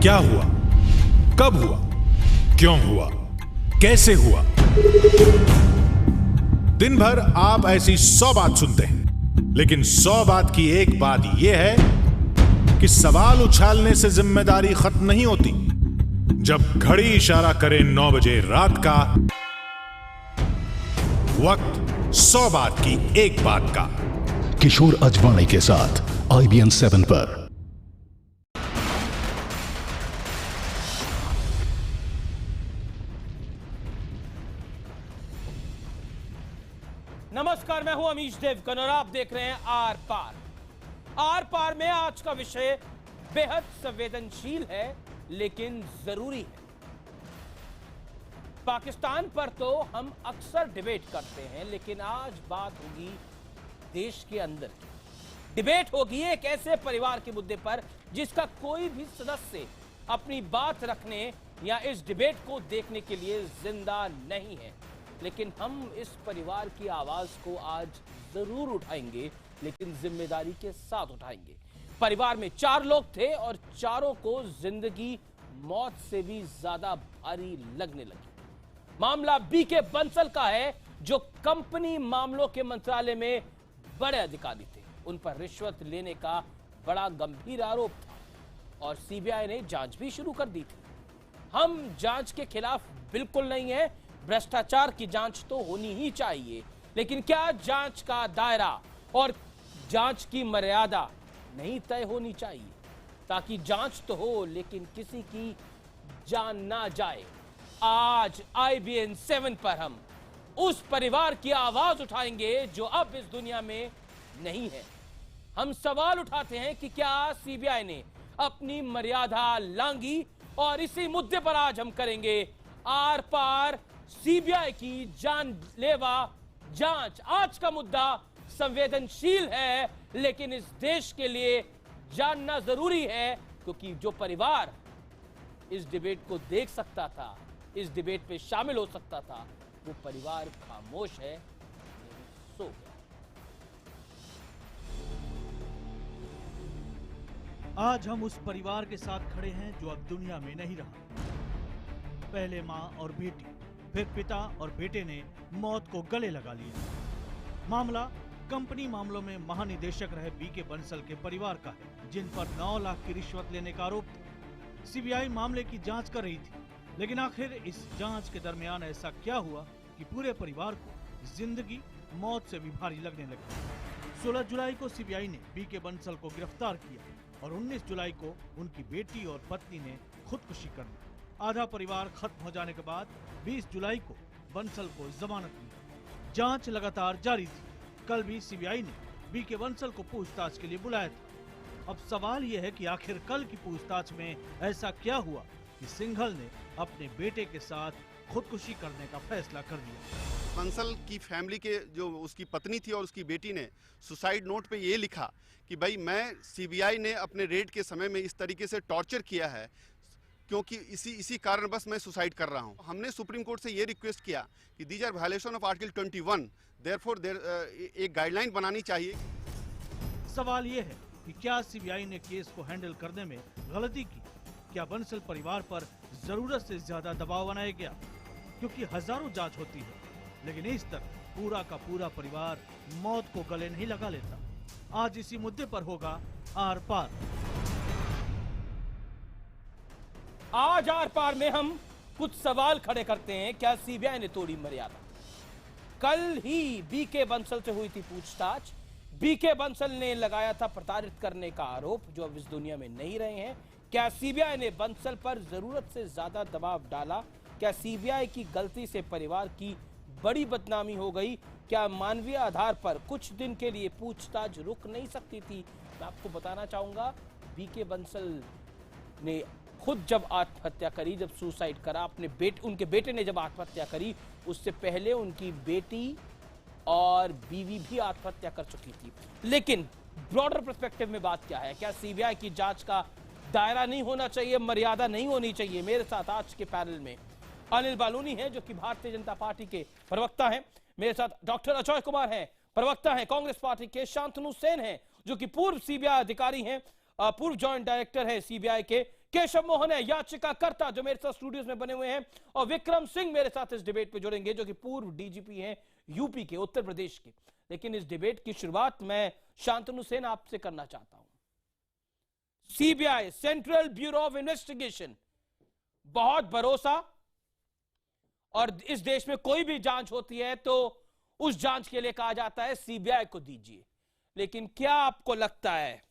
क्या हुआ, कब हुआ, क्यों हुआ, कैसे हुआ। दिन भर आप ऐसी 100 बात सुनते हैं, लेकिन 100 बात की एक बात यह है कि सवाल उछालने से जिम्मेदारी खत्म नहीं होती। जब घड़ी इशारा करे 9 बजे रात का, वक्त 100 बात की एक बात का। किशोर अजवाणी के साथ IBN 7 पर। नमस्कार, मैं हूं अमीश देवगन और आप देख रहे हैं आर पार। आर पार में आज का विषय बेहद संवेदनशील है लेकिन जरूरी है। पाकिस्तान पर तो हम अक्सर डिबेट करते हैं, लेकिन आज बात होगी देश के अंदर की। डिबेट होगी एक ऐसे परिवार के मुद्दे पर जिसका कोई भी सदस्य अपनी बात रखने या इस डिबेट को देखने के लिए जिंदा नहीं है, लेकिन हम इस परिवार की आवाज को आज जरूर उठाएंगे, लेकिन जिम्मेदारी के साथ उठाएंगे। परिवार में 4 लोग थे और चारों को जिंदगी मौत से भी ज्यादा भारी लगने लगी। मामला बीके बंसल का है, जो कंपनी मामलों के मंत्रालय में बड़े अधिकारी थे। उन पर रिश्वत लेने का बड़ा गंभीर आरोप था और सीबीआई ने जांच भी शुरू कर दी थी। हम जांच के खिलाफ बिल्कुल नहीं है, भ्रष्टाचार की जांच तो होनी ही चाहिए, लेकिन क्या जांच का दायरा और जांच की मर्यादा नहीं तय होनी चाहिए, ताकि जांच तो हो लेकिन किसी की जान ना जाए। आज IBN 7 पर हम उस परिवार की आवाज उठाएंगे जो अब इस दुनिया में नहीं है। हम सवाल उठाते हैं कि क्या सीबीआई ने अपनी मर्यादा लांघी, और इसी मुद्दे पर आज हम करेंगे आर पार सीबीआई की जानलेवा जांच। आज का मुद्दा संवेदनशील है, लेकिन इस देश के लिए जानना जरूरी है, क्योंकि जो परिवार इस डिबेट को देख सकता था, इस डिबेट में शामिल हो सकता था, वो परिवार खामोश है, सो गया। आज हम उस परिवार के साथ खड़े हैं जो अब दुनिया में नहीं रहा। पहले मां और बेटी, फिर पिता और बेटे ने मौत को गले लगा लिया। मामला कंपनी मामलों में महानिदेशक रहे बीके बंसल के परिवार का है, जिन पर 9 लाख की रिश्वत लेने का आरोप था। सीबीआई मामले की जांच कर रही थी, लेकिन आखिर इस जांच के दरमियान ऐसा क्या हुआ कि पूरे परिवार को जिंदगी मौत से भी भारी लगने लगी। 16 जुलाई को सीबीआई ने बीके बंसल को गिरफ्तार किया और 19 जुलाई को उनकी बेटी और पत्नी ने खुदकुशी कर ली। आधा परिवार खत्म हो जाने के बाद 20 जुलाई को बंसल को जमानत मिली। जांच लगातार जारी थी। कल भी सीबीआई ने बीके बंसल को पूछताछ के लिए बुलाया था। अब सवाल यह है कि आखिर कल की पूछताछ में ऐसा क्या हुआ कि सिंघल ने अपने बेटे के साथ खुदकुशी करने का फैसला कर लिया। बंसल की फैमिली के जो उसकी पत्नी थी और उसकी बेटी ने सुसाइड नोट पे ये लिखा कि भाई मैं सीबीआई ने अपने रेड के समय में इस तरीके से टॉर्चर किया है, क्योंकि इसी कारण बस मैं सुसाइड कर रहा हूं। हमने सुप्रीम कोर्ट से ये रिक्वेस्ट किया कि these are violation of article 21, therefore एक गाइडलाइन बनानी चाहिए। सवाल ये है कि क्या सीबीआई ने केस को हैंडल करने में गलती की? क्या बंसल परिवार पर जरूरत से ज्यादा दबाव बनाया गया? क्योंकि हजारों जांच होती है, लेकिन इस तरह पूरा का पूरा परिवार मौत को गले नहीं लगा लेता। आज इसी मुद्दे पर होगा आर पार। आज आर पार में हम कुछ सवाल खड़े करते हैं। क्या सीबीआई ने तोड़ी मर्यादा? कल ही बीके बंसल से हुई थी पूछताछ। बीके बंसल ने लगाया था प्रताड़ित करने का आरोप, जो अब इस दुनिया में नहीं रहे हैं। क्या सीबीआई ने बंसल पर जरूरत से ज्यादा दबाव डाला? क्या सीबीआई की गलती से परिवार की बड़ी बदनामी हो गई? क्या मानवीय आधार पर कुछ दिन के लिए पूछताछ रुक नहीं सकती थी? मैं आपको बताना चाहूंगा, बीके बंसल ने खुद जब आत्महत्या करी, जब सुसाइड करा, उनके बेटे ने जब आत्महत्या करी, उससे पहले उनकी बेटी और बीवी भी आत्महत्या कर चुकी थी। लेकिन ब्रॉडर पर्सपेक्टिव में बात क्या है? क्या सीबीआई की जांच का दायरा नहीं होना चाहिए, मर्यादा नहीं होनी चाहिए? मेरे साथ आज के पैनल में अनिल बालूनी हैं, जो कि भारतीय जनता पार्टी के प्रवक्ता हैं। मेरे साथ डॉक्टर अजय कुमार हैं, प्रवक्ता हैं कांग्रेस पार्टी के। शांतनु सेन हैं, जो कि पूर्व सीबीआई अधिकारी हैं, पूर्व जॉइंट डायरेक्टर हैं सीबीआई के। केशव मोहन है याचिकाकर्ता जो मेरे साथ स्टूडियोज में बने हुए हैं, और विक्रम सिंह मेरे साथ इस डिबेट पे जुड़ेंगे जो कि पूर्व डीजीपी हैं यूपी के, उत्तर प्रदेश के। लेकिन इस डिबेट की शुरुआत मैं शांतनु सेन आपसे करना चाहता हूं। CBI, central bureau of investigation, बहुत भरोसा, और इस देश में कोई भी जांच होती है तो उस जांच के लिए कहा जाता है सीबीआई को दीजिए। लेकिन क्या आपको लगता है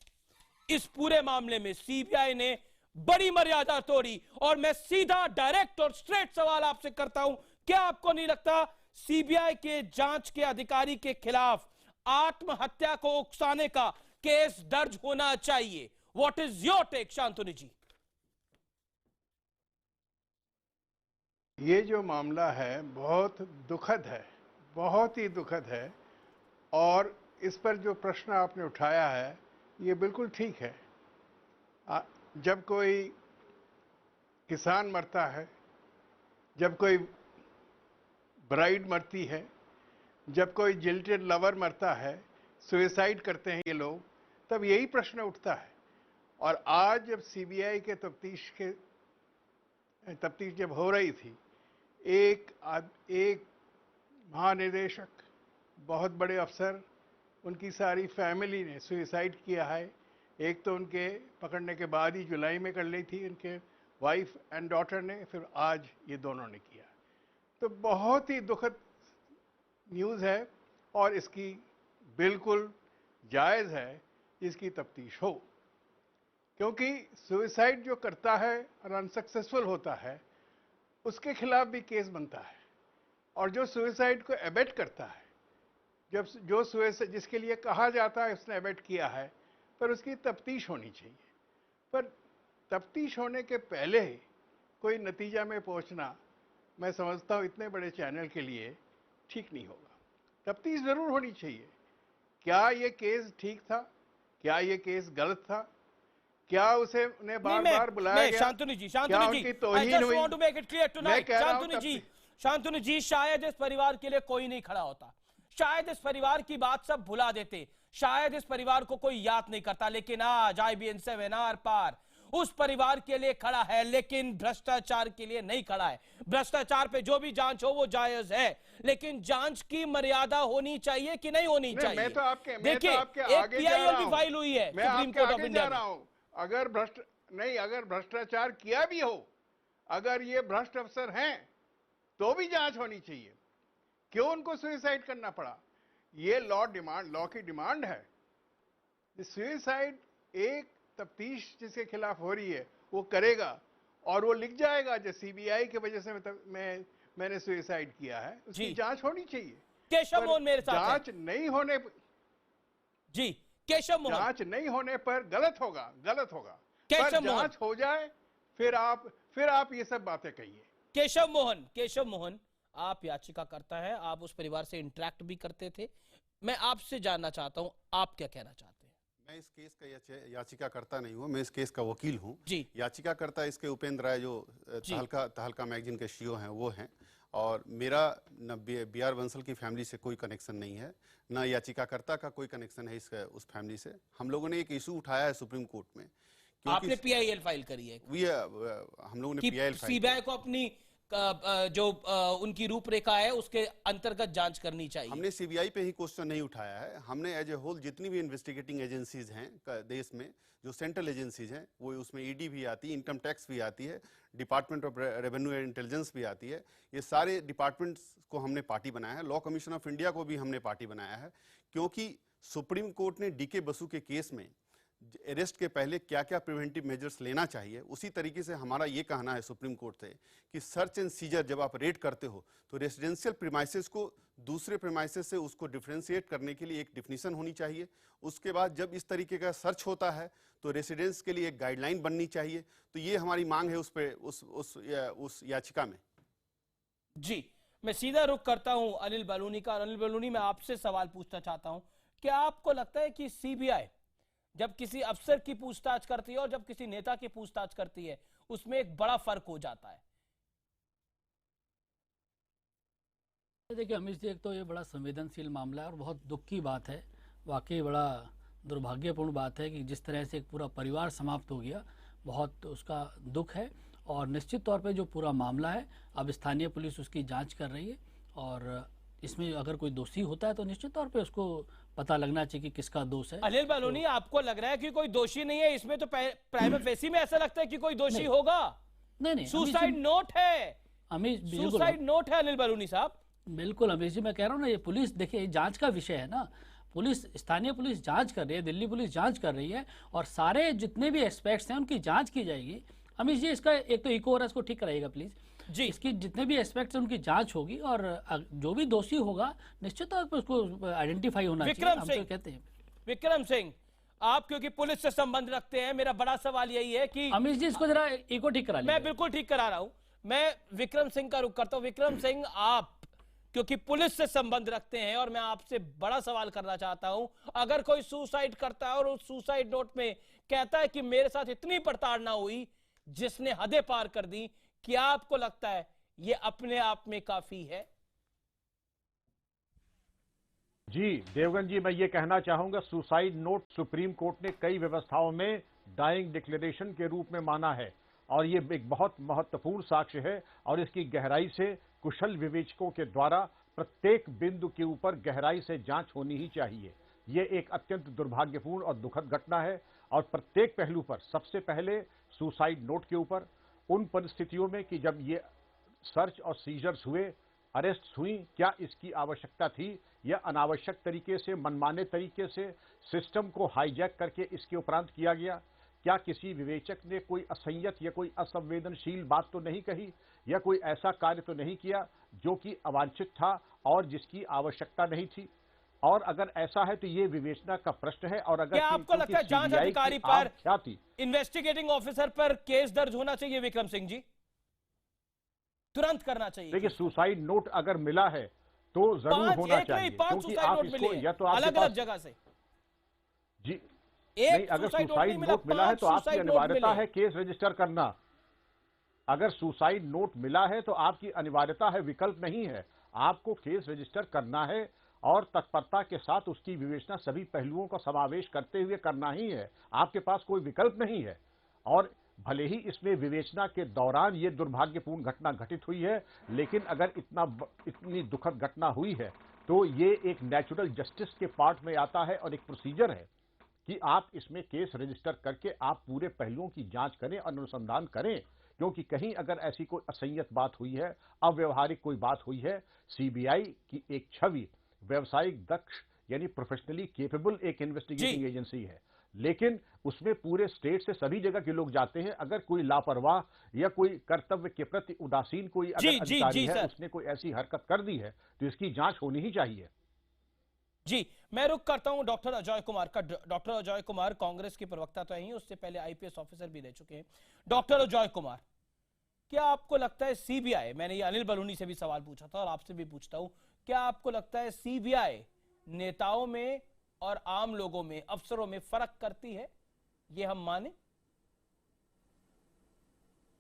इस पूरे मामले में सीबीआई ने बड़ी मर्यादा तोड़ी? और मैं सीधा, डायरेक्ट और स्ट्रेट सवाल आपसे करता हूं, क्या आपको नहीं लगता सीबीआई के जांच के अधिकारी के खिलाफ आत्महत्या को उकसाने का केस दर्ज होना चाहिए? What is your take, Shantanu ji? ये जो मामला है बहुत दुखद है, बहुत ही दुखद है, और इस पर जो प्रश्न आपने उठाया है ये बिल्कुल ठीक है। जब कोई किसान मरता है, जब कोई ब्राइड मरती है, जब कोई जिल्टेड लवर मरता है, सुसाइड करते हैं ये लोग, तब यही प्रश्न उठता है। और आज जब सीबीआई के तफ्तीश जब हो रही थी, एक महानिदेशक, बहुत बड़े अफसर, उनकी सारी फैमिली ने सुसाइड किया है। एक तो उनके पकड़ने के बाद ही जुलाई में कर ली थी उनके वाइफ एंड डॉटर ने, फिर आज ये दोनों ने किया। तो बहुत ही दुखद न्यूज़ है और इसकी बिल्कुल जायज़ है इसकी तफ्तीश हो, क्योंकि सुसाइड जो करता है और अनसक्सेसफुल होता है उसके खिलाफ भी केस बनता है, और जो सुसाइड को एबेट करता है, जब जो सुसाइड जिसके लिए कहा जाता है उसने एबेट किया है, पर उसकी तफ्तीश होनी चाहिए। पर तफ्तीश होने के पहले कोई नतीजा में पहुंचना, मैं समझता हूँ इतने बड़े चैनल के लिए ठीक नहीं होगा। तफ्तीश ज़रूर होनी चाहिए। क्या ये केस ठीक था? क्या ये केस गलत था? क्या उसे उन्हें बार-बार बुलाया गया? शांतनु जी, क्या उनकी तौहीन हुई? शांतनु जी, शायद इस परिवार के लिए कोई नहीं खड़ा होता, शायद इस परिवार की बात सब भुला देते, शायद इस परिवार को कोई याद नहीं करता, लेकिन आज IBN7 आर पार उस परिवार के लिए खड़ा है, लेकिन भ्रष्टाचार के लिए नहीं खड़ा है। भ्रष्टाचार पे जो भी जांच हो वो जायज है, लेकिन जांच की मर्यादा होनी चाहिए कि नहीं होनी चाहिए? मैं तो आपके देखिए, एक PIL भी फाइल हुई है सुप्रीम कोर्ट ऑफ इंडिया में। अगर भ्रष्टाचार किया भी हो, अगर ये भ्रष्ट अफसर हैं तो भी जांच होनी चाहिए। क्यों उनको सुसाइड करना पड़ा? ये लॉ की डिमांड है। सुसाइड एक तफ्तीश जिसके खिलाफ हो रही है वो करेगा और वो लिख जाएगा जो सीबीआई की वजह से मैंने सुसाइड किया है, उसकी जांच होनी चाहिए। केशव मोहन मेरे साथ जांच नहीं होने जी, केशव मोहन, जांच नहीं होने पर गलत होगा। केशव पर जांच हो जाए फिर आप ये सब बातें कहिए। केशव मोहन, आप याचिकाकर्ता हैं, आप उस परिवार से इंटरेक्ट भी करते थे। मैं आपसे जानना चाहता हूं, आप क्या कहना चाहते हैं? मैं इस केस का याचिकाकर्ता नहीं हूँ, मैं इस केस का वकील हूँ। जी। याचिकाकर्ता इसके उपेंद्र राय जो तहलका मैगजीन के CEO हैं वो हैं, और मेरा न BR बंसल की फैमिली से कोई कनेक्शन नहीं है, न याचिकाकर्ता का कोई कनेक्शन है उस फैमिली से। हम लोगों ने एक इशू उठाया है सुप्रीम कोर्ट में। आपने PIL फाइल करी है? हम लोगों ने PIL फाइल, सीबीआई को अपनी जो उनकी रूपरेखा है उसके अंतर्गत जांच करनी चाहिए। हमने सीबीआई पे ही क्वेश्चन नहीं उठाया है। हमने एज ए होल जितनी भी इन्वेस्टिगेटिंग एजेंसीज हैं देश में, जो सेंट्रल एजेंसीज हैं, वो उसमें ED भी आती है, इनकम टैक्स भी आती है, department of revenue and intelligence भी आती है, ये सारे डिपार्टमेंट्स को हमने पार्टी बनाया है। लॉ कमीशन ऑफ इंडिया को भी हमने पार्टी बनाया है, क्योंकि सुप्रीम कोर्ट ने DK बसु के केस में अरेस्ट के पहले क्या क्या प्रिवेंटिव मेजर्स लेना चाहिए, उसी तरीके से हमारा ये कहना है सुप्रीम कोर्ट से कि सर्च एंड सीजर जब आप रेड करते हो तो रेसिडेंशियल प्रीमाइसेस को दूसरे प्रीमाइसेस से उसको डिफ्रेंशिएट करने के लिए एक डिफिनीशन होनी चाहिए। उसके बाद जब इस तरीके का सर्च होता है तो रेसिडेंस के लिए एक गाइडलाइन बननी चाहिए। तो ये हमारी मांग है उस याचिका में। जी, मैं सीधा रुख करता हूं अनिल बलूनी का। अनिल बलूनी, मैं आपसे सवाल पूछना चाहता हूं, क्या आपको लगता है कि सीबीआई जब किसी अफसर की पूछताछ करती है और जब किसी नेता की पूछताछ करती है उसमें एक बड़ा फर्क हो जाता है? देखिए अमित जी, एक तो ये बड़ा संवेदनशील मामला है और बहुत दुख की बात है, वाकई बड़ा दुर्भाग्यपूर्ण बात है कि जिस तरह से एक पूरा परिवार समाप्त हो गया। बहुत उसका दुख है। और निश्चित तौर पे जो पूरा मामला है अब स्थानीय पुलिस उसकी जांच कर रही है और इसमें अगर कोई दोषी होता है तो निश्चित तौर पे उसको पता लगना चाहिए कि किसका दोष है। अनिल बलूनी, आपको लग रहा है कि कोई दोषी नहीं है इसमें? तो प्राइमा फेसी में ऐसा लगता है कि कोई दोषी होगा। नहीं, सुसाइड नोट है, सुसाइड नोट है अनिल बलूनी साहब। बिल्कुल अमीश जी, मैं कह रहा हूँ ना, ये पुलिस देखिए जांच का विषय है ना। पुलिस, स्थानीय पुलिस जांच कर रही है, दिल्ली पुलिस जांच कर रही है और सारे जितने भी एस्पेक्ट्स हैं उनकी जांच की जाएगी। अमीश जी, इसका एक तो इको हो रहा है, इसको ठीक कराइएगा प्लीज जी। इसकी जितने भी एस्पेक्ट्स हैं उनकी जांच होगी और जो भी दोषी होगा निश्चित तौर पर उसको आइडेंटिफाई होना चाहिए। विक्रम हम सिंह, तो कहते हैं विक्रम सिंह, आप क्योंकि पुलिस से संबंध रखते हैं, मेरा बड़ा सवाल यही है कि अमीश जी इसको जरा इको ठीक करा लीजिए। मैं बिल्कुल ठीक करा रहा हूं। मैं विक्रम सिंह का रुख करता हूं। विक्रम सिंह, आप क्योंकि पुलिस से संबंध रखते हैं और मैं आपसे बड़ा सवाल करना चाहता हूं, अगर कोई सुसाइड करता है और उस सुसाइड नोट में कहता है कि मेरे साथ इतनी प्रताड़ना हुई जिसने हदें पार कर दी, क्या आपको लगता है ये अपने आप में काफी है? जी देवगन जी, मैं ये कहना चाहूंगा, सुसाइड नोट सुप्रीम कोर्ट ने कई व्यवस्थाओं में डाइंग डिक्लेरेशन के रूप में माना है और ये एक बहुत महत्वपूर्ण साक्ष्य है और इसकी गहराई से कुशल विवेचकों के द्वारा प्रत्येक बिंदु के ऊपर गहराई से जांच होनी ही चाहिए। ये एक अत्यंत दुर्भाग्यपूर्ण और दुखद घटना है और प्रत्येक पहलू पर, सबसे पहले सुसाइड नोट के ऊपर, उन परिस्थितियों में कि जब ये सर्च और सीजर्स हुए, अरेस्ट हुई, क्या इसकी आवश्यकता थी या अनावश्यक तरीके से, मनमाने तरीके से सिस्टम को हाईजैक करके इसके उपरांत किया गया? क्या किसी विवेचक ने कोई असंयत या कोई असंवेदनशील बात तो नहीं कही या कोई ऐसा कार्य तो नहीं किया जो कि अवांछित था और जिसकी आवश्यकता नहीं थी? और अगर ऐसा है तो ये विवेचना का प्रश्न है। और अगर क्या आपको लगता है जांच अधिकारी पर, क्या थी, इन्वेस्टिगेटिंग ऑफिसर पर केस दर्ज होना चाहिए? विक्रम सिंह जी, तुरंत करना चाहिए। देखिए, सुसाइड नोट अगर मिला है तो जरूर होना चाहिए, क्योंकि आप इसको या तो अलग अलग जगह से जी नहीं, अगर सुसाइड नोट मिला है तो आपकी अनिवार्यता है केस रजिस्टर करना। अगर सुसाइड नोट मिला है तो आपकी अनिवार्यता है, विकल्प नहीं है, आपको केस रजिस्टर करना है और तत्परता के साथ उसकी विवेचना सभी पहलुओं का समावेश करते हुए करना ही है। आपके पास कोई विकल्प नहीं है। और भले ही इसमें विवेचना के दौरान ये दुर्भाग्यपूर्ण घटना घटित हुई है, लेकिन अगर इतनी दुखद घटना हुई है तो ये एक नेचुरल जस्टिस के पार्ट में आता है और एक प्रोसीजर है कि आप इसमें केस रजिस्टर करके आप पूरे पहलुओं की जांच करें, अनुसंधान करें, क्योंकि कहीं अगर ऐसी कोई असंयत बात हुई है, अव्यवहारिक कोई बात हुई है, सीबीआई की एक छवि व्यवसायिक दक्ष यानी प्रोफेशनली केपेबल एक इन्वेस्टिगेटिंग एजेंसी है, लेकिन उसमें पूरे स्टेट से सभी जगह के लोग जाते हैं। अगर कोई लापरवाह या कोई कर्तव्य के प्रति उदासीन कोई अगर अधिकारी है, उसने कोई ऐसी हरकत कर दी है तो इसकी जांच होनी ही चाहिए। जी, मैं रुक करता हूं डॉक्टर अजय कुमार का। डॉक्टर अजय कुमार कांग्रेस के प्रवक्ता तो हैं, उससे पहले आईपीएस ऑफिसर भी रह चुके हैं। डॉक्टर अजय कुमार, क्या आपको लगता है सीबीआई, मैंने ये अनिल बलूनी से भी सवाल पूछा था और आपसे भी पूछता हूं, क्या आपको लगता है सीबीआई नेताओं में और आम लोगों में, अफसरों में फर्क करती है? ये हम माने,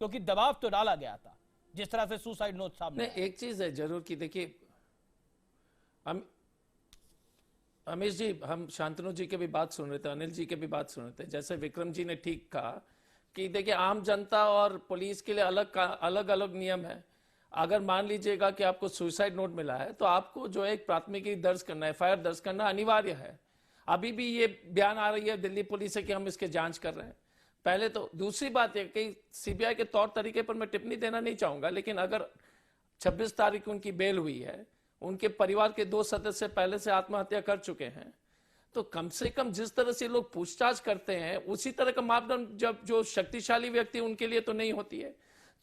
क्योंकि दबाव तो डाला गया था जिस तरह से सुसाइड नोट सामने। एक चीज है जरूर कि देखिए अमीश जी, हम शांतनु जी के भी बात सुन रहे थे, अनिल जी के भी बात सुन रहे थे। जैसे विक्रम जी ने ठीक कहा कि देखिए आम जनता और पुलिस के लिए अलग अलग नियम है। अगर मान लीजिएगा कि आपको सुसाइड नोट मिला है तो आपको जो एक प्राथमिकी दर्ज करना, एफआईआर दर्ज करना अनिवार्य है। अभी भी ये बयान आ रही है दिल्ली पुलिस से कि हम इसके जांच कर रहे हैं। पहले तो दूसरी बात है कि सीबीआई के तौर तरीके पर मैं टिप्पणी देना नहीं चाहूंगा, लेकिन अगर 26 तारीख उनकी बेल हुई है, उनके परिवार के 2 सदस्य पहले से आत्महत्या कर चुके हैं, तो कम से कम जिस तरह से लोग पूछताछ करते हैं उसी तरह का मापदंड जब जो शक्तिशाली व्यक्ति उनके लिए तो नहीं होती है।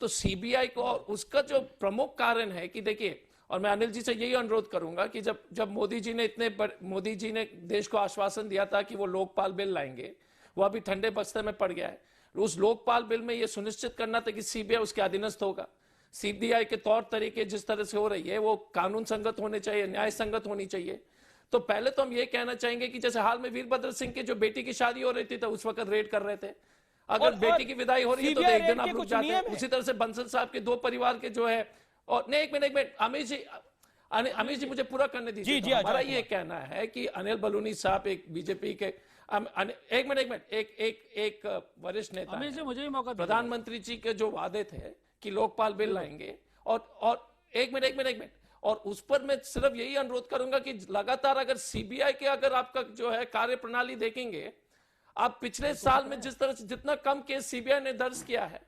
तो सीबीआई को उसका जो प्रमुख कारण है कि देखिए, और मैं अनिल जी से यही अनुरोध करूंगा कि जब मोदी जी ने देश को आश्वासन दिया था कि वो लोकपाल बिल लाएंगे, वो अभी ठंडे बस्ते में पड़ गया है। उस लोकपाल बिल में ये सुनिश्चित करना था कि सीबीआई उसके अधीनस्थ होगा। सीबीआई के तौर तरीके जिस तरह से हो रही है वो कानून संगत होने चाहिए, न्याय संगत होनी चाहिए। तो पहले तो हम ये कहना चाहेंगे कि जैसे हाल में वीरभद्र सिंह की जो बेटी की शादी हो रही थी तो उस वक्त रेड कर रहे थे। अगर बेटी की विदाई हो रही है तो एक दिन आप रुक जाते हैं। उसी तरह से बंसल साहब के 2 परिवार के जो है, और नहीं एक मिनट अमीश जी मुझे पूरा करने दीजिए। हमारा ये कहना है कि अनिल बलूनी साहब एक बीजेपी के एक मिनट एक वरिष्ठ नेता अमित जी, है, मुझे भी मौका दीजिए। प्रधानमंत्री जी के जो वादे थे कि लोकपाल बिल लाएंगे, और एक मिनट और उस पर मैं सिर्फ यही अनुरोध करूंगा कि लगातार अगर सीबीआई के अगर आपका जो है कार्य प्रणाली देखेंगे, आप पिछले साल में जिस तरह से जितना कम केस सीबीआई ने दर्ज किया है,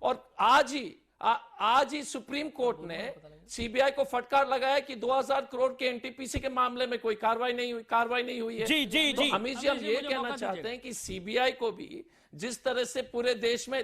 और आज ही सुप्रीम कोर्ट ने सीबीआई को फटकार लगाया कि 2000 करोड़ के एनटीपीसी के मामले में कोई कार्रवाई नहीं हुई है। जी तो अमित जी, हम ये कहना चाहते हैं कि सीबीआई को भी जिस तरह से पूरे देश में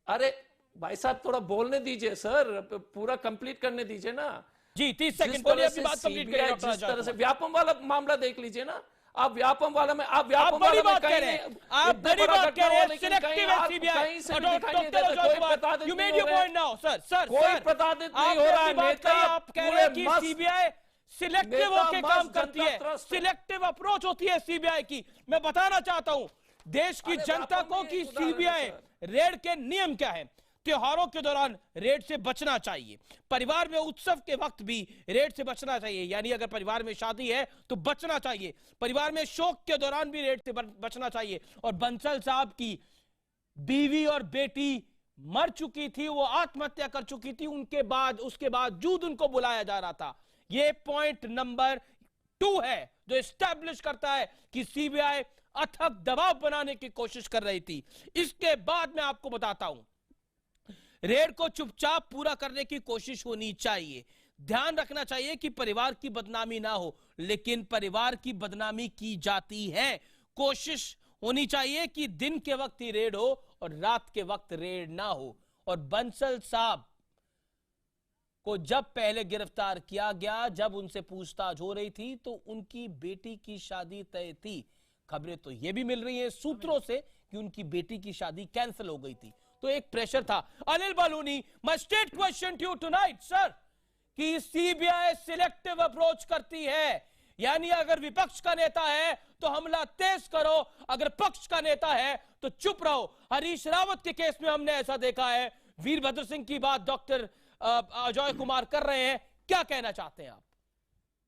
अरे भाई साहब, थोड़ा बोलने दीजिए सर, पूरा कंप्लीट करने दीजिए ना जी। 30 सेकंड बोलिए, अपनी बात कंप्लीट करिए डॉक्टर जिस तरह से अजय। व्यापम वाला मामला देख लीजिए ना, आप व्यापम वाला में आप बड़ी बात कह रहे हैं, आप बड़ी बात कह रहे हैं, सिलेक्टिव है CBI. Doctor Ajay Kumar, you made your point now sir. कोई प्रताड़ित नहीं हो रहा है। नेता आप कह रहे हैं कि सीबीआई सिलेक्टिव होकर काम करती है, सिलेक्टिव अप्रोच होती है सीबीआई की। मैं बताना चाहता हूं देश की जनता को कि सीबीआई रेड के नियम क्या है। त्योहारों के दौरान रेड से बचना चाहिए, परिवार में उत्सव के वक्त भी रेड से बचना चाहिए, यानी अगर परिवार में शादी है तो बचना चाहिए, परिवार में शोक के दौरान भी रेड से बचना चाहिए। और बंसल साहब की बीवी और बेटी मर चुकी थी, वो आत्महत्या कर चुकी थी, उसके बावजूद उनको बुलाया जा रहा था। ये पॉइंट नंबर 2 है जो एस्टैब्लिश करता है कि सीबीआई अथक दबाव बनाने की कोशिश कर रही थी। इसके बाद मैं आपको बताता हूं, रेड को चुपचाप पूरा करने की कोशिश होनी चाहिए। ध्यान रखना चाहिए कि परिवार की बदनामी ना हो, लेकिन परिवार की बदनामी की जाती है। कोशिश होनी चाहिए कि दिन के वक्त ही रेड हो और रात के वक्त रेड ना हो। और बंसल साहब को जब पहले गिरफ्तार किया गया, जब उनसे पूछताछ हो रही थी, तो उनकी बेटी की शादी तय थी। खबरें तो यह भी मिल रही है सूत्रों से कि उनकी बेटी की शादी कैंसिल हो गई थी, तो एक प्रेशर था। Anil Baluni, my state question to you tonight sir, कि सीबीआई सिलेक्टिव अप्रोच करती है, यानी अगर विपक्ष का नेता है तो हमला तेज करो, अगर पक्ष का नेता है तो चुप रहो। हरीश रावत के केस में हमने ऐसा देखा है। वीरभद्र सिंह की बात डॉक्टर अजय कुमार कर रहे हैं, क्या कहना चाहते हैं आप?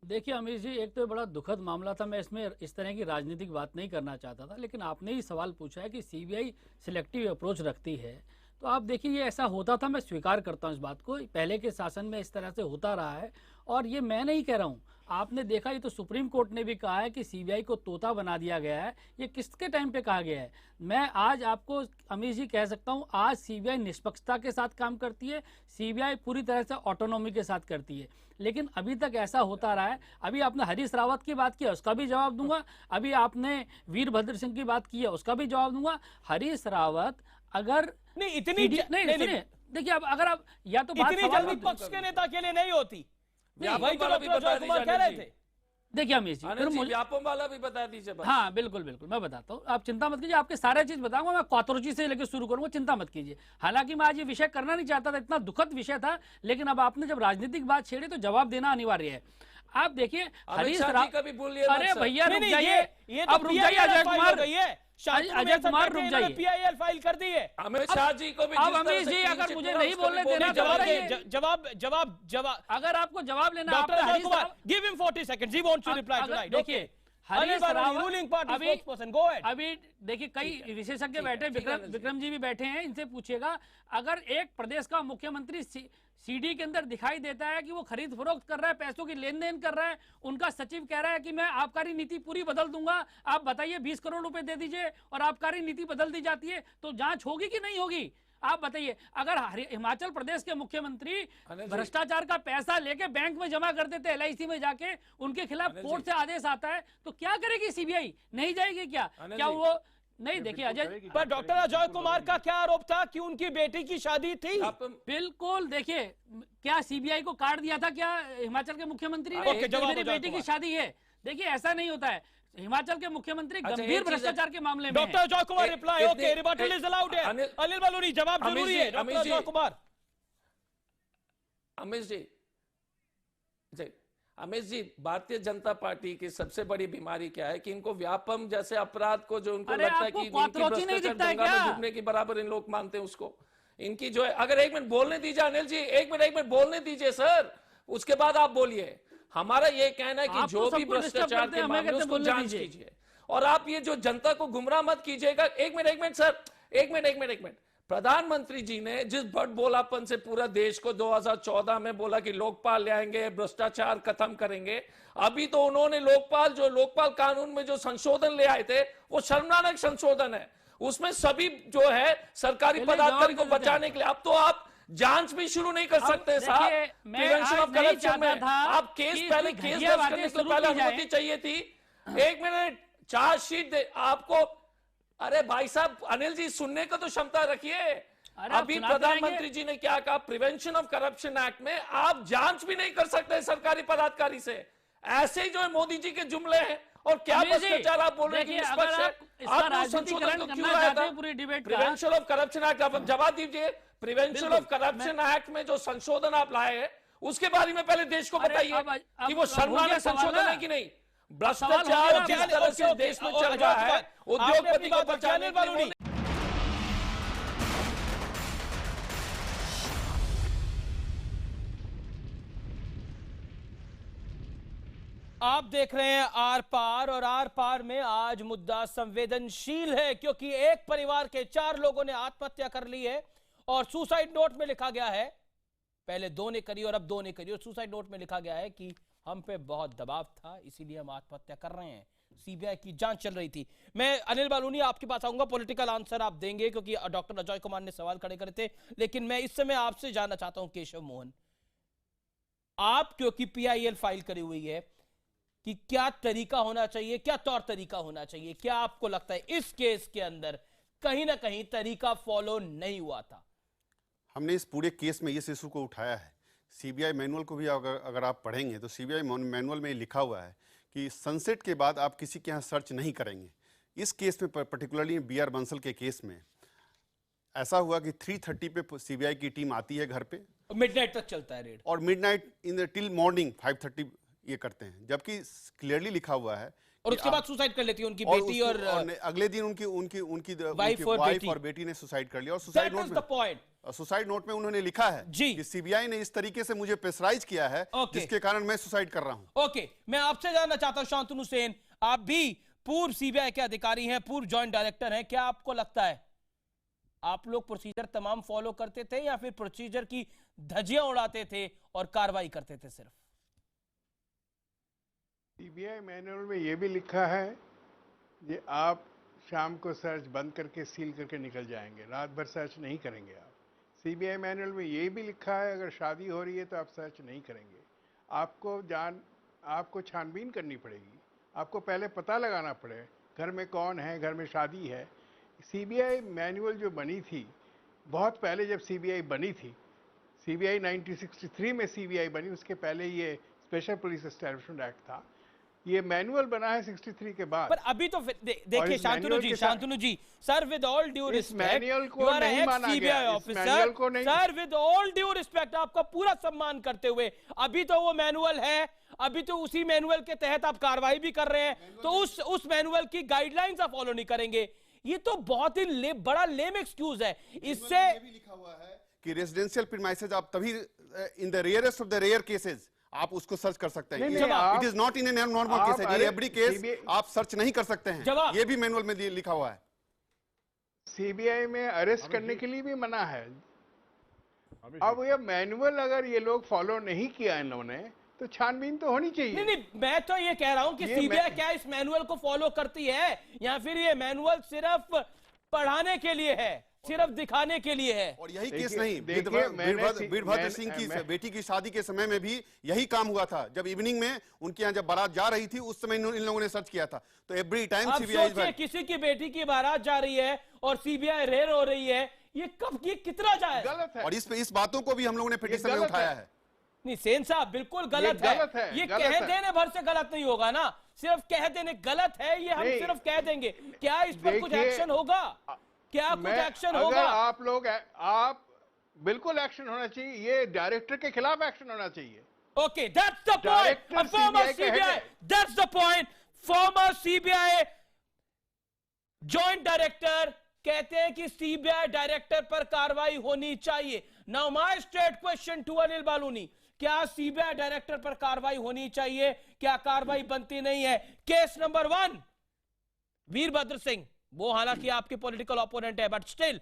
देखिए अमीर जी, एक तो बड़ा दुखद मामला था, मैं इसमें इस तरह की राजनीतिक बात नहीं करना चाहता था, लेकिन आपने ही सवाल पूछा है कि सीबीआई सिलेक्टिव अप्रोच रखती है, तो आप देखिए ये ऐसा होता था, मैं स्वीकार करता हूं इस बात को, पहले के शासन में इस तरह से होता रहा है। और ये मैं नहीं कह रहा हूं, आपने देखा, ये तो सुप्रीम कोर्ट ने भी कहा है कि सीबीआई को तोता बना दिया गया है। ये किसके टाइम पे कहा गया है? मैं आज आपको अमीर जी कह सकता हूं, आज सीबीआई निष्पक्षता के साथ काम करती है, सीबीआई पूरी तरह से ऑटोनॉमी के साथ करती है, लेकिन अभी तक ऐसा होता रहा है। अभी आपने हरीश रावत की बात की है, उसका भी जवाब दूंगा। अभी आपने वीरभद्र सिंह की बात की है, उसका भी जवाब दूंगा। हरीश रावत अगर नहीं इतनी देखिए, अब अगर आप या तो बात इतनी जल्दी पक्ष के नेता के लिए नहीं होती, वही तो डॉक्टर अजय कुमार कह रहे थे। देखिए अमीर जी, फिर मुझे व्यापम वाला भी बता दीजिए। हाँ बिल्कुल बिल्कुल, मैं बताता हूँ, आप चिंता मत कीजिए, आपके सारे चीज बताऊंगा। मैं क्वाथोलॉजी से लेकर शुरू करूंगा, चिंता मत कीजिए। हालांकि मैं आज ये विषय करना नहीं चाहता था, इतना दुखद विषय था, लेकिन अब आपने जब राजनीतिक बात छेड़ी तो जवाब देना अनिवार्य है। आप देखिए हरीश रावत का भी बोलिए। अरे भैया रुक जाइए, अब रुक जाइए अजय कुमार, अजय कुमार रुक जाइए, पीआईएल फाइल कर दी है अमित शाह जी को भी। अब अमित जी अगर मुझे नहीं बोलने देना, जवाब अगर आपको जवाब लेना, doctor Ajay Kumar give him 40 seconds, he wants to reply tonight. देखिए Harish Rawat ruling party spokesperson, go ahead. अभी देखिए कई विशेषज्ञ बैठे, विक्रम जी भी बैठे हैं, इनसे पूछिएगा, अगर एक प्रदेश का मुख्यमंत्री सीडी के अंदर दिखाई देता है कि वो खरीद फरोख्त कर रहा है, पैसों की लेन देन कर रहा है, उनका सचिव कह रहा है कि मैं आबकारी नीति पूरी बदल दूंगा, आप बताइए 20 करोड़ रुपए दे दीजिए, और आबकारी नीति बदल दी जाती है, तो जांच होगी कि नहीं होगी? आप बताइए। अगर हिमाचल प्रदेश के मुख्यमंत्री भ्रष्टाचार का पैसा लेके बैंक में जमा कर देते, LIC में जाके, उनके खिलाफ कोर्ट से आदेश आता है, तो क्या करेगी सीबीआई? नहीं जाएगी क्या? क्या वो नहीं? देखिए अजय, पर डॉक्टर अजय कुमार का क्या आरोप था कि उनकी बेटी की शादी थी? बिल्कुल, देखिए क्या सीबीआई को काट दिया था क्या हिमाचल के मुख्यमंत्री ने? मेरी बेटी की शादी है। देखिए ऐसा नहीं होता है, हिमाचल के मुख्यमंत्री गंभीर भ्रष्टाचार के मामले में। Doctor Ajay Kumar reply, okay, rebuttal is allowed है। अनिल बलूनी, जवाब जरूरी है। डॉक्टर अजय कुमार। अमित जी, भारतीय जनता पार्टी की सबसे बड़ी बीमारी क्या है कि इनको व्यापम जैसे अपराध को जो उनको लगता है कि दंगा में डूबने की बराबर इन लोग मानते हैं उसको, इनकी जो है। अगर 1 मिनट बोलने दीजिए अनिल जी, 1 मिनट बोलने दीजिए सर, उसके बाद आप बोलिए। हमारा ये कहना है कि जो भी भ्रष्टाचार के मामले उसको जांच कीजिए, और आप ये जो जनता को गुमराह मत कीजिएगा। एक मिनट सर, एक मिनट। प्रधानमंत्री जी ने जिस बड़ बोलापन से पूरा देश को 2014 में बोला कि लोकपाल ले आएंगे, भ्रष्टाचार खत्म करेंगे, अभी तो उन्होंने लोकपाल कानून में जो संशोधन ले आए थे वो शर्मनाक संशोधन है। उसमें सभी जो है सरकारी पदाधिकारी को बचाने के लिए अब तो आप जांच भी शुरू नहीं कर सकते साहब। प्रिवेंशन ऑफ करप्शन में आप केस दर्ज करने से पहले अनुमति चाहिए थी। एक मिनट, चार्जशीट दे आपको। अरे भाई साहब, अनिल जी सुनने को तो क्षमता रखिए। अभी प्रधानमंत्री जी ने क्या कहा, प्रिवेंशन ऑफ करप्शन एक्ट में आप जांच भी नहीं कर सकते सरकारी पदाधिकारी से। ऐसे ही जो है मोदी जी के जुमले हैं। और क्या भ्रष्टाचार आप बोल रहे हैं कि निष्पक्ष है? आप संशोधन को क्यों लाया था? प्रिवेंशन ऑफ करप्शन एक्ट, आप जवाब दीजिए। प्रिवेंशन ऑफ करप्शन एक्ट में जो संशोधन आप लाए हैं उसके बारे में पहले देश को बताइए कि वो शर्मनाक संशोधन है कि नहीं। भ्रष्टाचार जिस तरह से देश में चल रहा है, उद्योगपति को बचाने वालों। आप देख रहे हैं आर पार, और आर पार में आज मुद्दा संवेदनशील है क्योंकि एक परिवार के 4 लोगों ने आत्महत्या कर ली है और सुसाइड नोट में लिखा गया है, पहले 2 ने करी और अब 2 ने करी, और सुसाइड नोट में लिखा गया है कि हम पे बहुत दबाव था इसीलिए हम आत्महत्या कर रहे हैं। सीबीआई की जांच चल रही थी। मैं अनिल बालूनी आपके पास आऊंगा, पॉलिटिकल आंसर आप देंगे क्योंकि डॉक्टर अजय कुमार ने सवाल खड़े करे थे, लेकिन मैं इस समय आपसे जानना चाहता हूं केशव मोहन, आप क्योंकि पीआईएल फाइल करी हुई है कि क्या तरीका होना चाहिए, क्या तौर तरीका होना चाहिए, क्या आपको लगता है इस केस के अंदर कहीं ना कहीं तरीका फॉलो नहीं हुआ था? हमने इस पूरे केस में इस इशू को उठाया है। सीबीआई मैनुअल को भी अगर आप पढ़ेंगे तो सीबीआई मैनुअल में लिखा हुआ है कि सनसेट के बाद आप किसी के यहाँ सर्च नहीं करेंगे। इस केस में पर्टिकुलरली बीआर बंसल के केस में ऐसा हुआ कि 3:30 पे सीबीआई की टीम आती है घर पे, मिडनाइट तक चलता है रेड, और मिडनाइट इन टिल मॉर्निंग 5:30 ये करते हैं, जबकि क्लियरली लिखा हुआ है। और उसके बाद सुसाइड कर लेती है उनकी बेटी, और अगले दिन उनकी वाइफ और बेटी ने सुसाइड कर लिया। और सुसाइड नोट में उन्होंने लिखा है कि सीबीआई ने इस तरीके से मुझे प्रेशराइज किया है जिसके कारण मैं सुसाइड कर रहा हूं। ओके, मैं आपसे जानना चाहता हूं शांतनु सेन, आप भी पूर्व सीबीआई के अधिकारी हैं, पूर्व जॉइंट डायरेक्टर हैं, क्या आपको लगता है आप लोग प्रोसीजर तमाम फॉलो करते थे या फिर प्रोसीजर की धज्जियां उड़ाते थे और कार्रवाई करते थे सिर्फ? सीबीआई मैनुअल में ये भी लिखा है कि आप शाम को सर्च बंद करके सील करके निकल जाएंगे, रात भर सर्च नहीं करेंगे आप। सीबीआई मैनुअल में ये भी लिखा है अगर शादी हो रही है तो आप सर्च नहीं करेंगे, आपको छानबीन करनी पड़ेगी, आपको पहले पता लगाना पड़े घर में कौन है, घर में शादी है। सीबीआई मैनुअल जो बनी थी बहुत पहले, जब सीबीआई बनी थी, सीबीआई 1963 में सीबीआई बनी, उसके पहले ये स्पेशल पुलिस एस्टैब्लिशमेंट एक्ट था। ये मैनुअल बना है 63 के बाद। पर अभी तो देखिए Shantanu ji, sir with all due respect, you are नहीं माना गया officer, sir with all due respect, आपका पूरा सम्मान करते हुए, अभी तो वो मैनुअल है, अभी तो उसी मैनुअल के तहत आप कार्रवाई भी कर रहे हैं, तो उस मैनुअल की गाइडलाइंस आप फॉलो नहीं करेंगे, ये तो बहुत ही बड़ा लेम एक्सक्यूज है। इससे भी लिखा हुआ है कि रेजिडेंशियल प्रीमाइसेस आप तभी in the rarest of the rare cases आप उसको सर्च कर सकते हैं। It is not in a normal case, every case आप सर्च नहीं कर सकते हैं, ये भी मैनुअल में लिखा हुआ है। सीबीआई में अरेस्ट करने के लिए भी मना है। अब ये मैनुअल अगर ये लोग फॉलो नहीं किया इन्होंने तो छानबीन तो होनी चाहिए। नहीं, मैं तो ये कह रहा हूं कि सीबीआई क्या इस मैनुअल को फॉलो करती है या फिर ये मैनुअल सिर्फ पढ़ाने के लिए है, सिर्फ दिखाने के लिए है? और यही केस नहीं, वीरभद्र सिंह की बेटी की शादी के समय में भी यही काम हुआ था। जब इवनिंग में उनके यहाँ जब बारात जा रही थी उस समय इन लोगों ने सर्च किया था। तो एवरी टाइम सीबीआई किसी की बेटी की बारात जा रही है और सीबीआई रेड हो रही है, ये कब की कितना जाए? गलत है। और इस बातों को भी हम लोगों ने पिटीशन में उठाया है। नहीं सेन साहब, बिल्कुल गलत है। ये कह देने भर से गलत नहीं होगा ना, सिर्फ कह देने गलत है ये हम सिर्फ कह देंगे। क्या इस पर कुछ एक्शन होगा? क्या कुछ एक्शन होगा? आप बिल्कुल एक्शन होना चाहिए, ये डायरेक्टर के खिलाफ एक्शन होना चाहिए। Okay, that's the point. Former CBI, that's the point. Former CBI joint director कहते हैं कि सीबीआई डायरेक्टर पर कार्रवाई होनी चाहिए। Now my straight question to Anil Baluni, क्या सीबीआई डायरेक्टर पर कार्रवाई होनी चाहिए? क्या कार्रवाई बनती नहीं है? केस नंबर 1, वीरभद्र सिंह, वो हालांकि आपके पॉलिटिकल ओपोनेंट है, बट स्टिल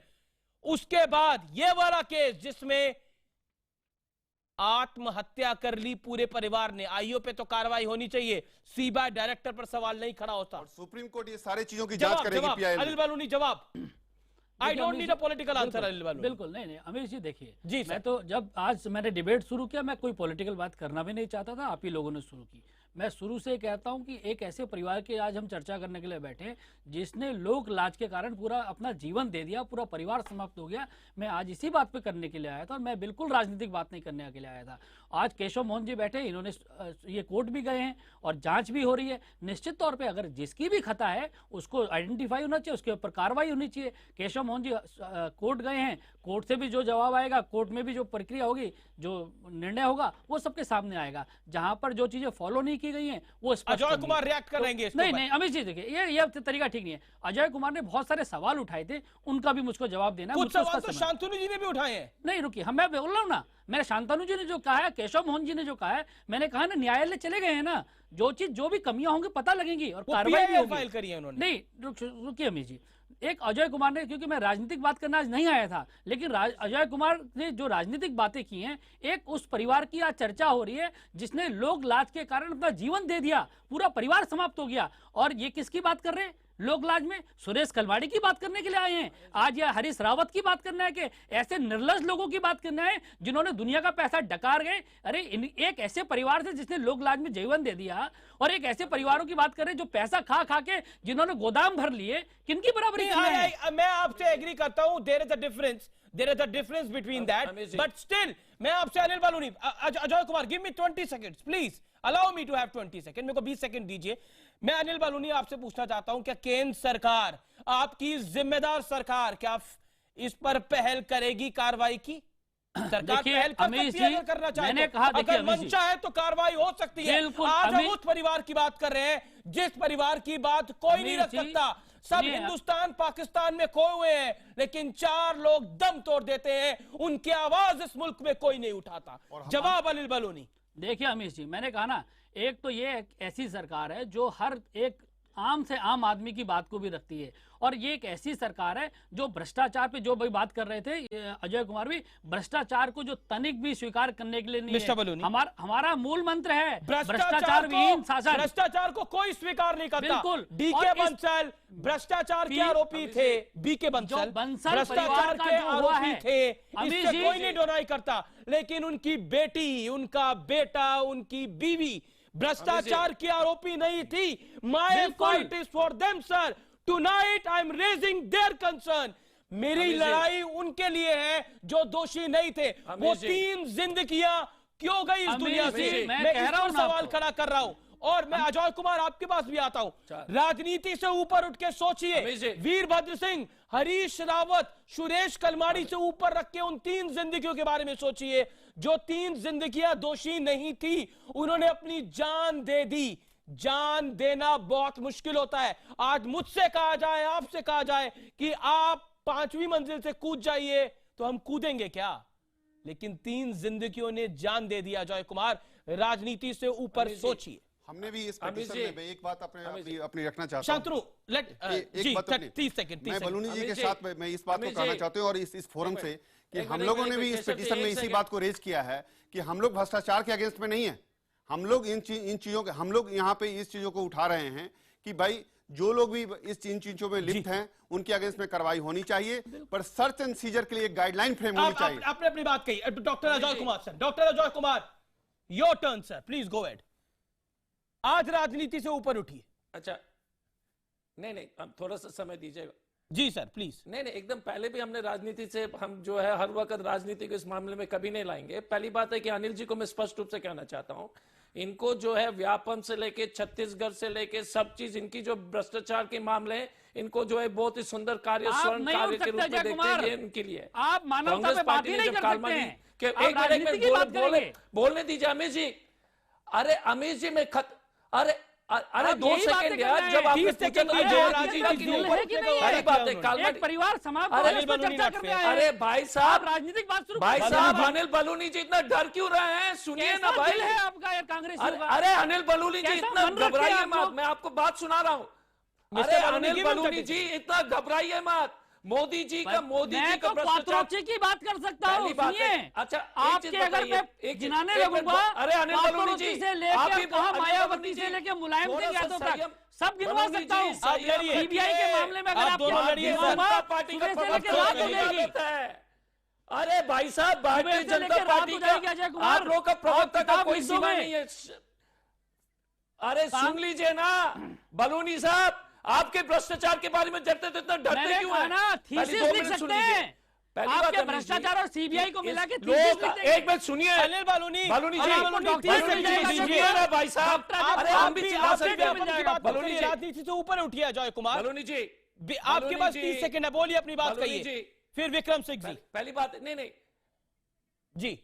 उसके बाद ये वाला केस जिसमें आत्महत्या कर ली पूरे परिवार ने, आईओ पे तो कार्रवाई होनी चाहिए, सीबीआई डायरेक्टर पर सवाल नहीं खड़ा होता। और सुप्रीम कोर्ट ये सारी चीजों की जांच करेगी पीआईएल में। अनिल बालूनी जवाब। I don't need a political answer Anil Baluni. बिल्कुल नहीं, अमीर जी देखिए जी मैं तो जब आज मैंने डिबेट शुरू किया, मैं कोई पॉलिटिकल बात करना भी नहीं चाहता था, आप ही लोगों ने शुरू की। मैं शुरू से कहता हूं कि एक ऐसे परिवार के आज हम चर्चा करने के लिए बैठे हैं जिसने लोक लाज के कारण पूरा अपना जीवन दे दिया, पूरा परिवार समाप्त हो गया। मैं आज इसी बात पे करने के लिए आया था और मैं बिल्कुल राजनीतिक बात नहीं करने के लिए आया था। आज केशव मोहन जी बैठे, इन्होंने ये कोर्ट भी गए हैं और जांच भी हो रही है। निश्चित तौर पर अगर जिसकी भी खता है उसको आइडेंटिफाई होना चाहिए, उसके ऊपर कार्रवाई होनी चाहिए। केशव मोहन जी कोर्ट गए हैं, कोर्ट से भी जो जवाब आएगा, कोर्ट में भी जो प्रक्रिया होगी, जो निर्णय होगा, वो सबके सामने आएगा। जहां पर जो चीजें फॉलो नहीं की गई हैं वो अजय कुमार रिएक्ट करेंगे तो, नहीं अमित जी देखिए ये तरीका ठीक नहीं है। अजय कुमार ने बहुत सारे सवाल उठाए थे, उनका भी मुझको जवाब देना है। कुछ सवाल तो शांतनु जी ने भी उठाए हैं। नहीं रुकिए, मैं बोल रहा हूं ना, मैंने शांतनु जी ने जो कहा है, केशव मोहन जी ने जो कहा है, मैंने कहा ना न्यायालय चले गए हैं ना, जो चीज जो भी कमियां होंगी पता लगेंगी और कार्रवाई भी फाइल करी है उन्होंने। नहीं रुकिए अमित जी, एक अजय कुमार ने, क्योंकि मैं राजनीतिक बात करना आज नहीं आया था, लेकिन अजय कुमार ने जो राजनीतिक बातें की हैं, एक उस परिवार की आज चर्चा हो रही है जिसने लोक लाज के कारण अपना जीवन दे दिया, पूरा परिवार समाप्त हो गया। और ये किसकी बात कर रहे हैं लोक लाज में? सुरेश कलमाड़ी की बात करने के लिए आए हैं आज, या हरीश रावत की बात करना है कि ऐसे निर्लज लोगों की बात करना है जिन्होंने दुनिया का पैसा डकार गए? अरे एक ऐसे परिवार से जिसने लोक लाज में जीवन दे दिया, और एक ऐसे परिवारों की बात करें जो पैसा खा खा के जिन्होंने गोदाम भर लिए, किनकी बराबरी? मैं आपसे एग्री करता हूं, there is a difference between that, but still मैं आपसे Anil Baluni, Ajay Kumar, give me 20 seconds please, allow me to have 20 second, मेरे को 20 सेकंड दीजिए। मैं अनिल बालूनी आपसे पूछना चाहता हूं, क्या केंद्र सरकार, आपकी जिम्मेदार सरकार, क्या इस पर पहल करेगी कार्रवाई की? सरकार पहल कर सकती है अगर करना चाहे, मैंने कहा अगर मन चाहे तो कार्रवाई हो सकती है। आज हम उस परिवार की बात कर रहे हैं जिस परिवार की बात कोई नहीं रख सकता। सब हिंदुस्तान पाकिस्तान में खोए हुए हैं, लेकिन 4 लोग दम तोड़ देते हैं, उनकी आवाज इस मुल्क में कोई नहीं उठाता। जवाब अनिल बालूनी। देखिए अमीश जी, मैंने कहा ना, एक तो ये ऐसी सरकार है जो हर एक आम से आम आदमी की बात को भी रखती है, और ये एक ऐसी सरकार है जो भ्रष्टाचार पे जो भाई बात कर रहे थे अजय कुमार भी, भ्रष्टाचार को जो तनिक भी स्वीकार करने के लिए नहीं है। हमारा मूल मंत्र है भ्रष्टाचार विहीन शासन। भ्रष्टाचार को कोई स्वीकार नहीं करता। बिल्कुल। डीके बंसल भ्रष्टाचार के आरोपी थे, बीके बंसल भ्रष्टाचार के आरोपी थे, इससे कोई नहीं डिनाई करता, लेकिन उनकी बेटी, उनका बेटा, उनकी बीवी भ्रष्टाचार की आरोपी नहीं थी। My fight is for them sir, tonight I am raising their concern. मेरी लड़ाई उनके लिए है जो दोषी नहीं थे। वो 3 जिंदगियां क्यों गई इस दुनिया से, मैं इस पर सवाल खड़ा कर रहा हूं। और मैं अजय कुमार आपके पास भी आता हूं, राजनीति से ऊपर उठ के सोचिए, वीरभद्र सिंह, हरीश रावत, सुरेश कलमाड़ी से ऊपर रख के उन 3 जिंदगियों के बारे में सोचिए, जो 3 जिंदगियां दोषी नहीं थी, उन्होंने अपनी जान दे दी। जान देना बहुत मुश्किल होता है। आज मुझसे कहा जाए, आपसे कहा जाए कि आप 5वीं मंजिल से कूद जाइए, तो हम कूदेंगे क्या? लेकिन 3 जिंदगियों ने जान दे दिया। अजय कुमार, राजनीति से ऊपर सोचिए। हमने भी इस पिटीशन में एक बात अपनी रखना चाहता हूं। शांतनु, एक बात 30 सेकंड मैं बालूनी जी के साथ मैं इस बात को कहना चाहता हूं, और इस फोरम से कि हम लोगों ने भी इस पिटीशन में इसी बात को रेज किया है कि हम लोग भ्रष्टाचार के अगेंस्ट में नहीं है। हम लोग इन चीजों के, हम लोग यहाँ पे इस चीजों को उठा रहे हैं कि भाई जो लोग भी इन चीजों में लिप्त हैं उनके अगेंस्ट में कार्रवाई होनी चाहिए, पर सर्च एंड सीजर के लिए एक गाइडलाइन फ्रेम होनी चाहिए। आपने अपनी बात कही। Doctor Ajay Kumar sir, doctor Ajay Kumar, your turn sir, please go ahead. आज राजनीति से ऊपर उठिए। अच्छा, नहीं, अब थोड़ा सा समय दीजिएगा। जी सर प्लीज। नहीं, एकदम पहले भी हमने राजनीति से, हम जो है हर वक्त राजनीति को इस मामले में कभी नहीं लाएंगे। पहली बात है कि अनिल जी को मैं स्पष्ट रूप से कहना चाहता हूं, इनको जो है व्यापम से लेके छत्तीसगढ़ से लेके सब चीज, इनकी जो भ्रष्टाचार के मामले हैं, इनको जो है बहुत ही सुंदर कार्य, स्वर्ण कार्य के रूप में देखते हैं उनके लिए। आप मानवता पे बात ही नहीं कर सकते हैं। एक बोलने दीजिए अमित जी। अरे अमित जी, मैं अरे 2 सेकंड यार, जब आपने पूछा तो एक परिवार समाप्त, अरे भाई साहब, राजनीतिक बात शुरू, भाई साहब, अनिल बलूनी जी इतना डर क्यों रहे हैं? सुनिए ना भाई, है आपका कांग्रेस। अरे अनिल बलूनी जी इतना घबराइए मत, मैं आपको बात सुना रहा हूँ। अरे अनिल बलूनी जी इतना घबराइए मत। मोदी जी का भ्रष्टाचार की बात कर सकता हूँ। अच्छा आपके अगर मैं गिनाने लगूंगा, अरे अनिल बलूनी जी से लेकर कहां मायावती से लेकर मुलायम सिंह यादव तक सब गिनवा सकता हूँ। सीबीआई के मामले में अगर आप दोनों लड़िए, पार्टी का अरे भाई साहब भारतीय जनता पार्टी का आप लोग का प्रवक्ता का कोई सीमा नहीं है। अरे सुन लीजिए ना बलूनी साहब, आपके भ्रष्टाचार के बारे में डरते तो इतना डरते क्यों हैं? थीसिस लिख सकते हैं आपके भ्रष्टाचार और सीबीआई को मिला के एक मिनट सुनिए अनिल बलूनी जी भाई साहब, अरे हम भी चिल्ला सकते हैं। बलूनी राजनीति से ऊपर उठिए अजय कुमार। बलूनी जी आपके पास 30 सेकंड है, बोलिए अपनी बात कहिए। फिर विक्रम सिंह जी। पहली बात नहीं जी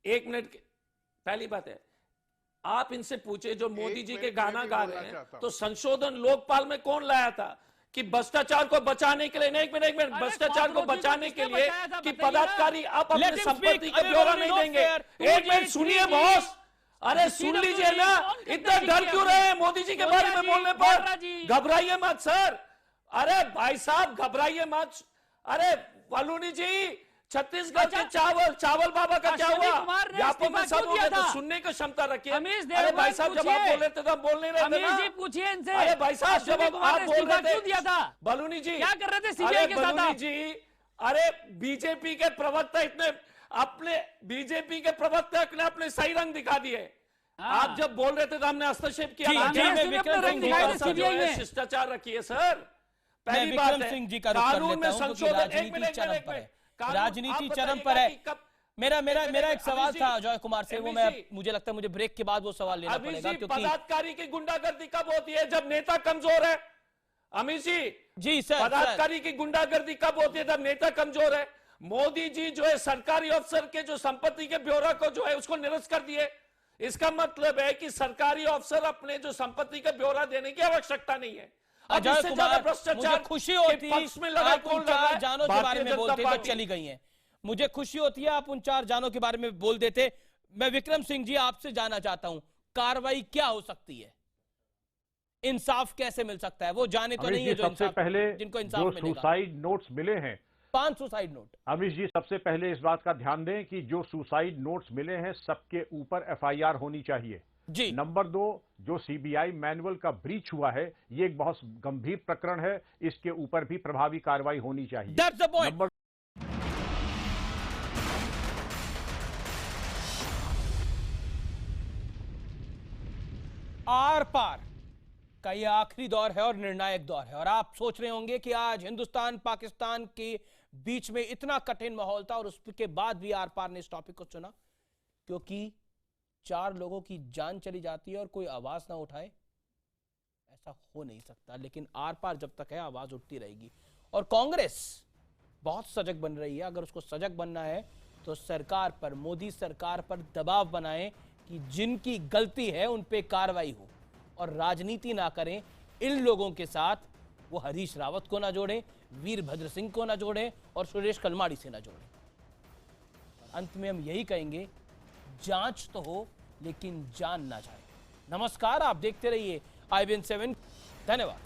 1 मिनट। पहली बात है आप इनसे पूछे जो मोदी जी के गाना गा रहे हैं तो संशोधन लोकपाल में कौन लाया था कि भ्रष्टाचार को बचाने के लिए, एक मिनट भ्रष्टाचार को बचाने के लिए कि पदाधिकारी आप अपने संपत्ति का ब्यौरा नहीं देंगे। 1 मिनट सुनिए बॉस, अरे सुन लीजिए ना, इतना डर क्यों रहे हैं मोदी जी के बारे में बोलने पर? घबराइए मत सर, अरे भाई साहब घबराइए मत। अरे बलूनी जी छत्तीसगढ़ के चावल बाबा का क्या हुआ? व्यापक में सब हो गया तो सुनने की क्षमता रखिए। अरे भाई साहब जब आप बोल रहे थे तो हम बोल नहीं रहे थे ना। पूछिए इनसे। अरे भाई साहब जब आप बोल रहे थे बलूनी जी क्या कर रहे थे सीबीआई के साथ? बलूनी जी अरे बीजेपी के प्रवक्ता इतने अपने बीजेपी के प्रवक्ता ने अपने सही रंग दिखा दिए। आप जब बोल रहे थे तो हमने हस्तक्षेप किया। शिष्टाचार रखिए सर। पहली बात है कानून में संशोधन। 1 मिनट राजनीति चरम पर है। मेरा एक सवाल था अजय कुमार से, वो मुझे लगता है मुझे ब्रेक के बाद वो सवाल लेना पड़ेगा क्योंकि पदाधिकारी की गुंडागर्दी कब होती है? जब नेता कमजोर है। अमित जी सर, पदाधिकारी की गुंडागर्दी कब होती है? जब नेता कमजोर है। मोदी जी जो है सरकारी अफसर के जो संपत्ति के ब्यौरा को जो है उसको निरस्त कर दिए। इसका मतलब है कि सरकारी अफसर अपने जो संपत्ति का ब्यौरा देने की आवश्यकता नहीं है। अजय कुमार मुझे खुशी होती है आप उन 4 जानों के बारे में बोलते तो चली गई हैं। मुझे खुशी होती है आप उन 4 जानों के बारे में बोल देते। मैं विक्रम सिंह जी आपसे जानना चाहता हूं कार्रवाई क्या हो सकती है? इंसाफ कैसे मिल सकता है? वो जाने तो नहीं है जो सबसे पहले जिनको इंसाफ जो सुसाइड नोट्स मिले हैं 5 सुसाइड नोट। अमित जी सबसे पहले इस बात का ध्यान दें कि जो सुसाइड नोट्स मिले हैं सबके ऊपर एफआईआर होनी चाहिए जी। नंबर 2 जो सीबीआई मैनुअल का ब्रीच हुआ है ये एक बहुत गंभीर प्रकरण है, इसके ऊपर भी प्रभावी कार्रवाई होनी चाहिए। That's the point. नंबर आर पार का ये आखिरी दौर है और निर्णायक दौर है और आप सोच रहे होंगे कि आज हिंदुस्तान पाकिस्तान के बीच में इतना कठिन माहौल था और उसके बाद भी आर पार ने इस टॉपिक को चुना क्योंकि 4 लोगों की जान चली जाती है और कोई आवाज ना उठाए, ऐसा हो नहीं सकता। लेकिन आर पार जब तक है आवाज उठती रहेगी और कांग्रेस बहुत सजग बन रही है। अगर उसको सजग बनना है तो सरकार पर, मोदी सरकार पर दबाव बनाएं कि जिनकी गलती है उन पे कार्रवाई हो और राजनीति ना करें। इन लोगों के साथ वो हरीश रावत को ना जोड़ें, वीरभद्र सिंह को ना जोड़ें और सुरेश कलमाड़ी से ना जोड़ें। अंत में हम यही कहेंगे जांच तो हो लेकिन जान ना जाए। नमस्कार, आप देखते रहिए IBN 7। धन्यवाद।